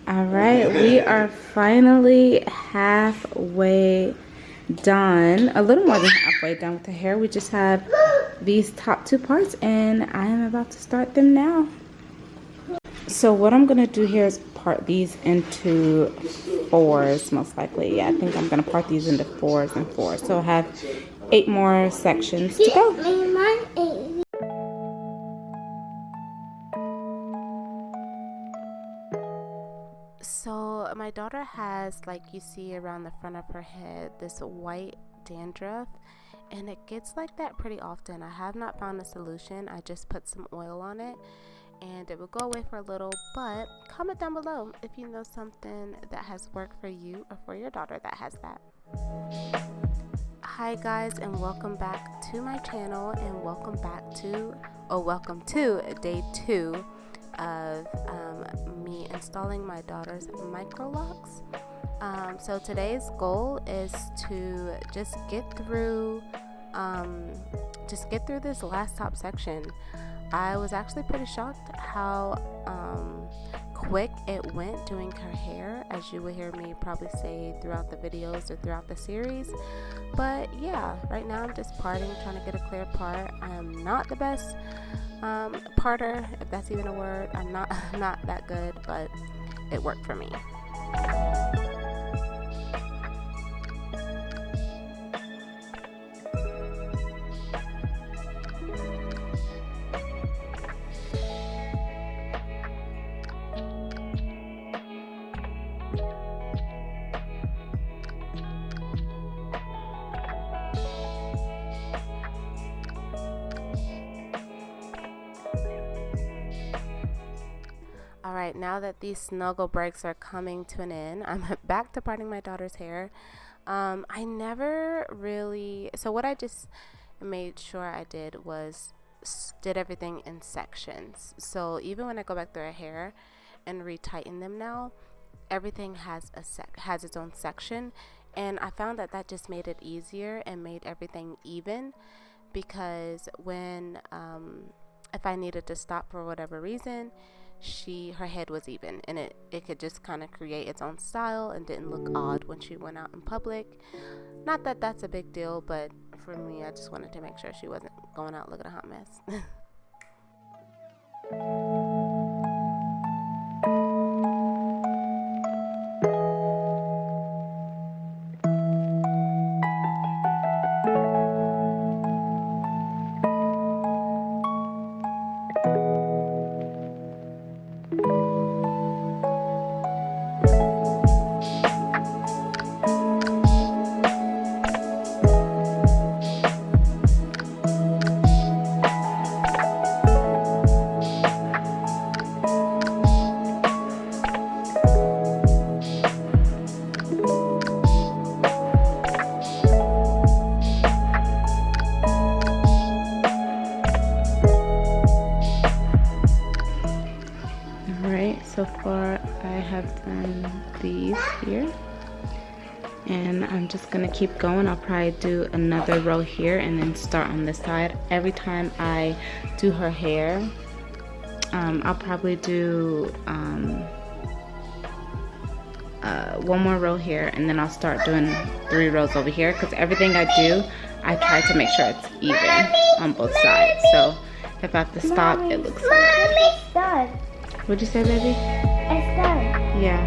All right, we are finally halfway done, a little more than halfway done with the hair. We just have these top two parts and I am about to start them now. So what I'm gonna do here is part these into fours, most likely. Yeah, I think I'm gonna part these into fours and fours. So I have 8 more sections to go. So my daughter has, like you see around the front of her head, this white dandruff, and it gets like that pretty often. I have not found a solution. I just put some oil on it and it will go away for a little, but comment down below if you know something that has worked for you or for your daughter that has that. Hi guys, and welcome back to my channel, and welcome to day 2 of me installing my daughter's MICOLOCS. So today's goal is to just get through this last top section. I was actually pretty shocked how quick it went doing her hair, as you will hear me probably say throughout the videos or throughout the series. But yeah, right now I'm just parting, trying to get a clear part. I am not the best parter, if that's even a word. I'm not that good, but it worked for me. Alright, now that these snuggle breaks are coming to an end, I'm back to parting my daughter's hair. I never really, so what I just made sure I did was did everything in sections. So even when I go back through her hair and retighten them now, everything has its own section, and I found that that just made it easier and made everything even, because when if I needed to stop for whatever reason, her head was even, and it could just kind of create its own style and didn't look odd when she went out in public. Not that that's a big deal, but for me, I just wanted to make sure she wasn't going out looking a hot mess. So far I have done these here, and I'm just gonna keep going. I'll probably do another row here and then start on this side. Every time I do her hair, I'll probably do one more row here, and then I'll start doing 3 rows over here, because everything I do, I try to make sure it's even on both sides. So if I have to stop, it looks like. What'd you say, baby? It's done. Yeah.